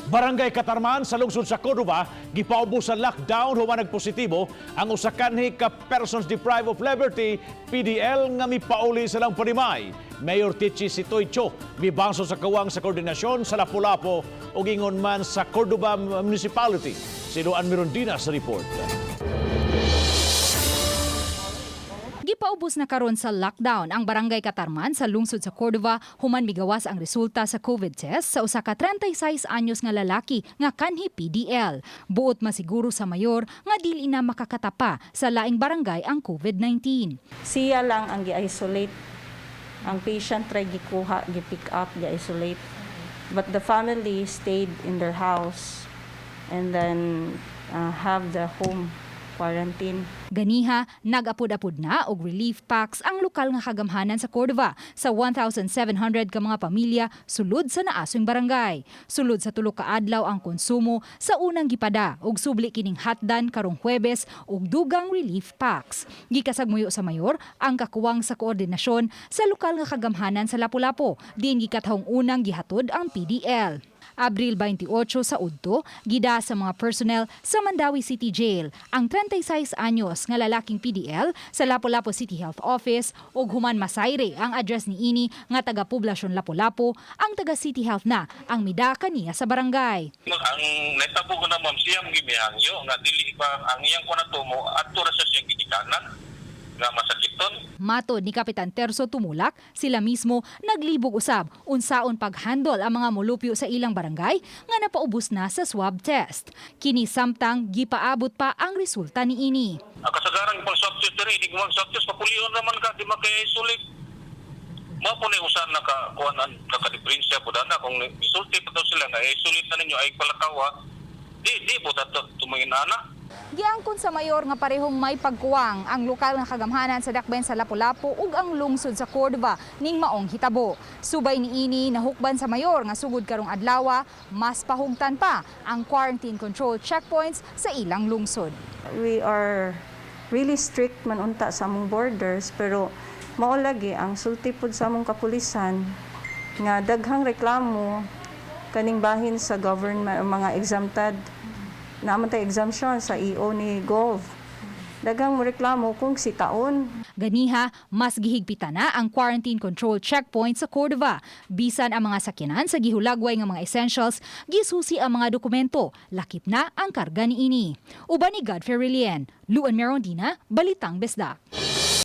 Barangay Catarman sa lungsod sa Cordova, gipaubos sa lockdown human nagpositibo ang usa kanhi ka persons deprived of liberty PDL nga mipauli sa lang panimay. Mayor Tichi Sitoycho mibangso sa kawang sa koordinasyon sa Lapu-Lapu ug ingon man sa Cordova Municipality. Siluan Mirondina sa report. Gipaubos na karon sa lockdown ang Barangay Catarman sa lungsod sa Cordova human migawas ang resulta sa COVID test sa usa ka 36 anyos nga lalaki nga kanhi PDL. Buot masiguro sa mayor nga dili na makakatapa sa laing barangay ang COVID-19. Siya lang ang gi-isolate. Ang patient try gikuha, gi-pick up, gi-isolate. But the family stayed in their house and then have the home quarantine. Ganiha, nag-apod-apod na og relief packs ang lokal nga kagamhanan sa Cordova sa 1,700 ka mga pamilya sulod sa naasoing barangay. Sulod sa tulo ka adlaw ang konsumo sa unang gipada og subli kining hatdan karong Huwebes og dugang relief packs. Gikasagmuyo sa mayor ang kakuwang sa koordinasyon sa lokal nga kagamhanan sa Lapu-Lapu diin gikatahong unang gihatod ang PDL. Abril 28 sa Udto, gida sa mga personnel sa Mandawi City Jail ang 36 anyos nga lalaking PDL sa Lapu-Lapu City Health Office ug human masayre ang address ni ini nga taga-poblasyon Lapu-Lapu ang taga-City Health na ang midaka niya sa barangay. Ang netabo ko na ma'am siyang gimihangyo nga dili pa ang iyang kunatumo at tura sa siyang gitikanan nga masakiton. Matod ni Kapitan Terso Tumulak, sila mismo naglibog usab unsaon paghandle ang mga molupyo sa ilang barangay nga napaubos na sa swab test. Kini samtang gipaabot pa ang resulta ni ini. Kasagarang pang swab test diri, di mag swab test papulion naman ka di makay-isolate. Mao po ni usan nakakuanan kakadiferensya po dana kung isulti pa daw sila nga isolate na ninyo ay palakawa. Di po dato tumingin ana. Giangkon sa mayor nga parehong may pagkuwang ang lokal nga kagamhanan sa dakben sa Lapu-Lapu ug ang lungsod sa Cordova ning maong hitabo. Subay niini nahukban sa mayor nga sugod karong adlaw mas pahugtan pa ang quarantine control checkpoints sa ilang lungsod. We are really strict man unta sa among borders pero mao lagi ang sulti pud sa among kapulisan nga daghang reklamo kaning bahin sa government mga exempted naman tayo exemption sa EO ni Gov. Dagang reklamo kung si taon. Ganiha, mas gihigpitan na ang quarantine control checkpoint sa Cordova. Bisan ang mga sakyanan sa gihulagway nga mga essentials, gisusi ang mga dokumento. Lakip na ang karga ni ini. Uban ni Godfrey Rilien, Luan Merondina, Balitang Bisdak.